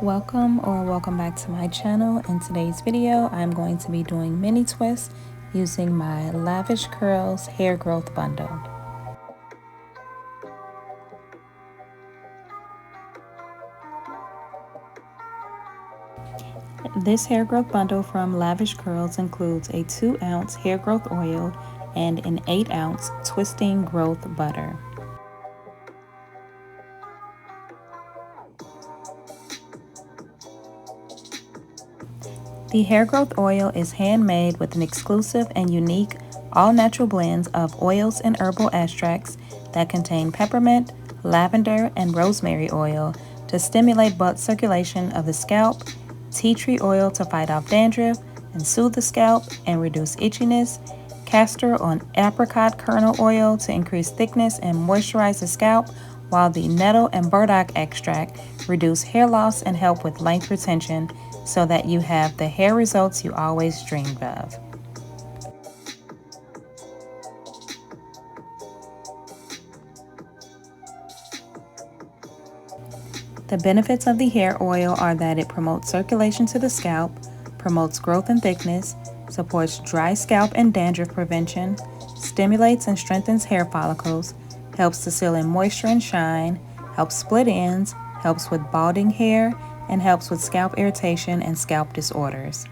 Welcome back to my channel. In today's video, I'm going to be doing mini twists using my Lavish Curls hair growth bundle. This hair growth bundle from Lavish Curls includes a 2-ounce hair growth oil and an 8-ounce twisting growth butter. The hair growth oil is handmade with an exclusive and unique all-natural blend of oils and herbal extracts that contain peppermint, lavender, and rosemary oil to stimulate blood circulation of the scalp, tea tree oil to fight off dandruff and soothe the scalp and reduce itchiness, castor or apricot kernel oil to increase thickness and moisturize the scalp, while the nettle and burdock extract reduce hair loss and help with length retention so that you have the hair results you always dreamed of. The benefits of the hair oil are that it promotes circulation to the scalp, promotes growth and thickness, supports dry scalp and dandruff prevention, stimulates and strengthens hair follicles, helps to seal in moisture and shine, helps split ends, helps with balding hair, and helps with scalp irritation and scalp disorders.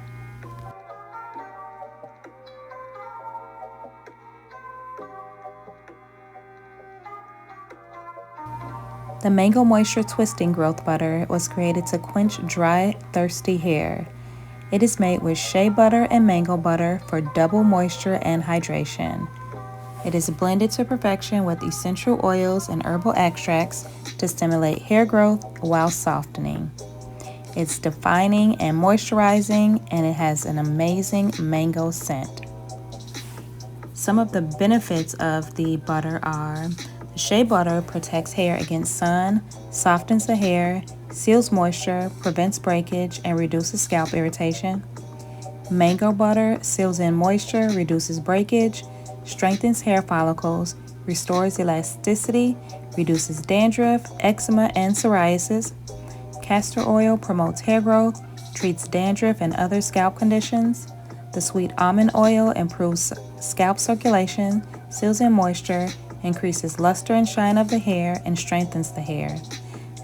The Mango Moisture Twisting Growth Butter was created to quench dry, thirsty hair. It is made with shea butter and mango butter for double moisture and hydration. It is blended to perfection with essential oils and herbal extracts to stimulate hair growth while softening. It's defining and moisturizing, and it has an amazing mango scent. Some of the benefits of the butter are: the shea butter protects hair against sun, softens the hair, seals moisture, prevents breakage, and reduces scalp irritation. Mango butter seals in moisture, reduces breakage, strengthens hair follicles, restores elasticity, reduces dandruff, eczema, and psoriasis. Castor oil promotes hair growth, treats dandruff and other scalp conditions. The sweet almond oil improves scalp circulation, seals in moisture, increases luster and shine of the hair, and strengthens the hair.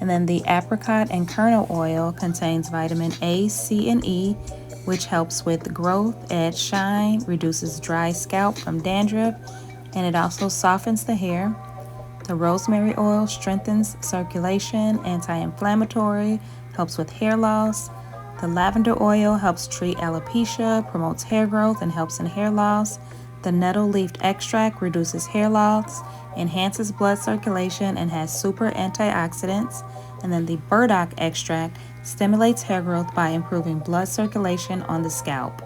And then the apricot and kernel oil contains vitamin A, C, and E, which helps with growth, adds shine, reduces dry scalp from dandruff, and it also softens the hair. The rosemary oil strengthens circulation, anti-inflammatory, helps with hair loss. The lavender oil helps treat alopecia, promotes hair growth, and helps in hair loss. The nettle leaf extract reduces hair loss, enhances blood circulation, and has super antioxidants. And then the burdock extract stimulates hair growth by improving blood circulation on the scalp.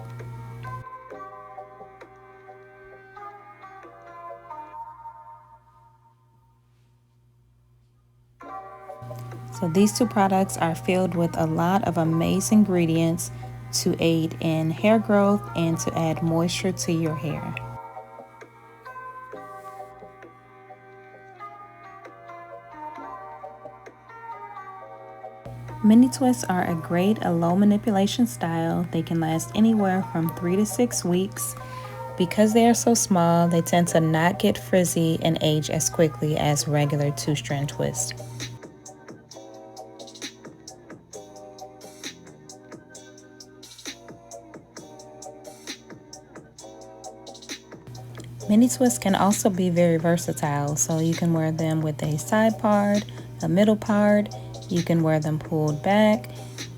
So these two products are filled with a lot of amazing ingredients to aid in hair growth and to add moisture to your hair. Mini twists are a great low manipulation style. They can last anywhere from 3 to 6 weeks. Because they are so small, they tend to not get frizzy and age as quickly as regular 2-strand twists. Mini twists can also be very versatile, so you can wear them with a side part, a middle part, you can wear them pulled back,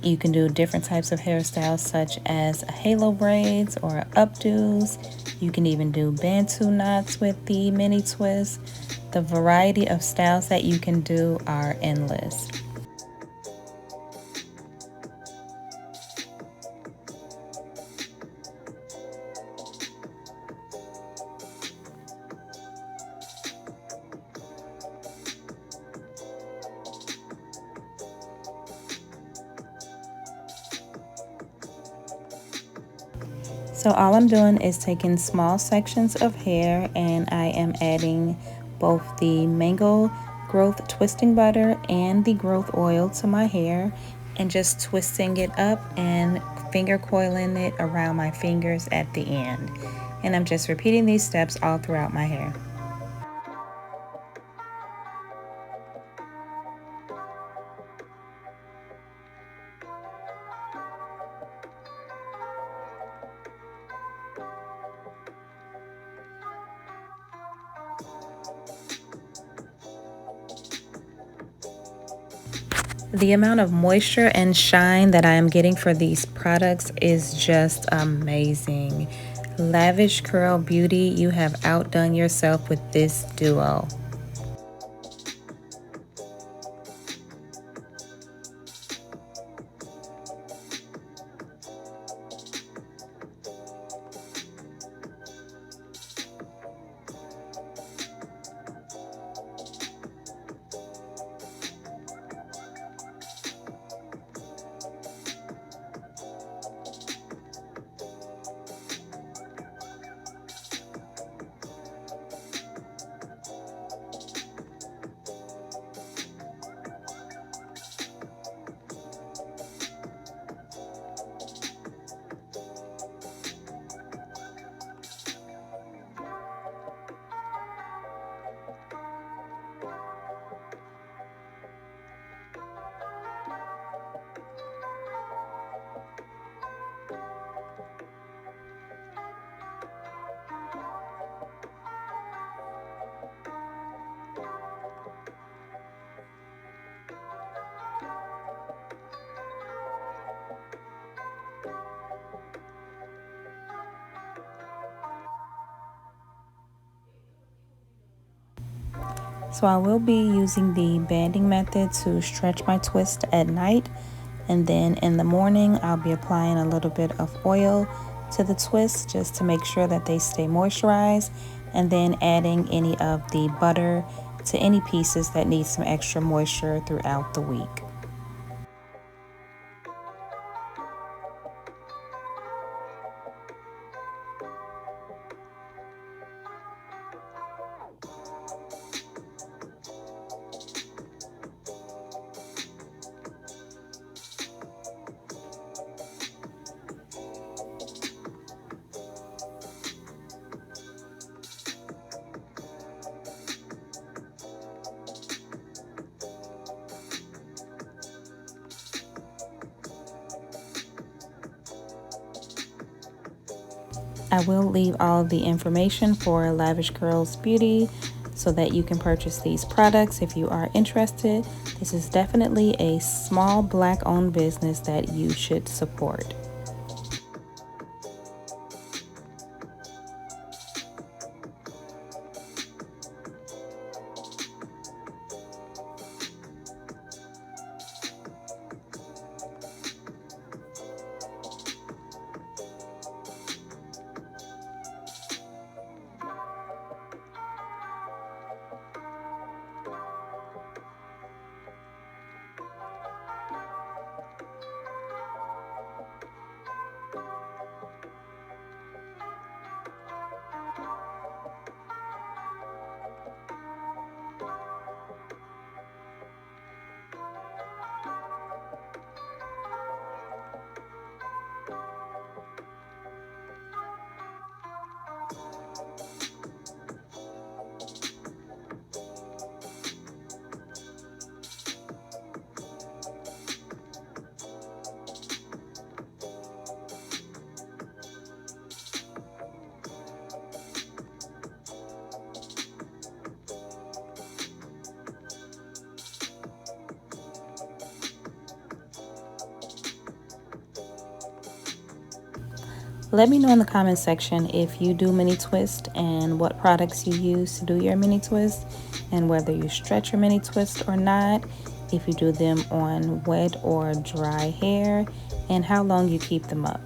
you can do different types of hairstyles such as halo braids or updos, you can even do bantu knots with the mini twists. The variety of styles that you can do are endless. So all I'm doing is taking small sections of hair and I am adding both the mango growth twisting butter and the growth oil to my hair, and just twisting it up and finger coiling it around my fingers at the end. And I'm just repeating these steps all throughout my hair. The amount of moisture and shine that I am getting for these products is just amazing. Lavish Curl Beauty, you have outdone yourself with this duo. So I will be using the banding method to stretch my twist at night, and then in the morning I'll be applying a little bit of oil to the twist just to make sure that they stay moisturized, and then adding any of the butter to any pieces that need some extra moisture throughout the week. I will leave all the information for Lavish Girls Beauty so that you can purchase these products if you are interested. This is definitely a small Black owned business that you should support. Let me know in the comment section if you do mini twist and what products you use to do your mini twist, and whether you stretch your mini twist or not, if you do them on wet or dry hair, and how long you keep them up.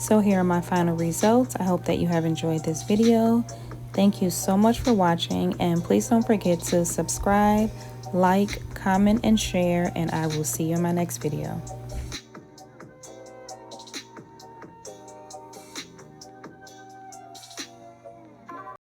So here are my final results. I hope that you have enjoyed this video. Thank you so much for watching, and please don't forget to subscribe, like, comment, and share, and I will see you in my next video.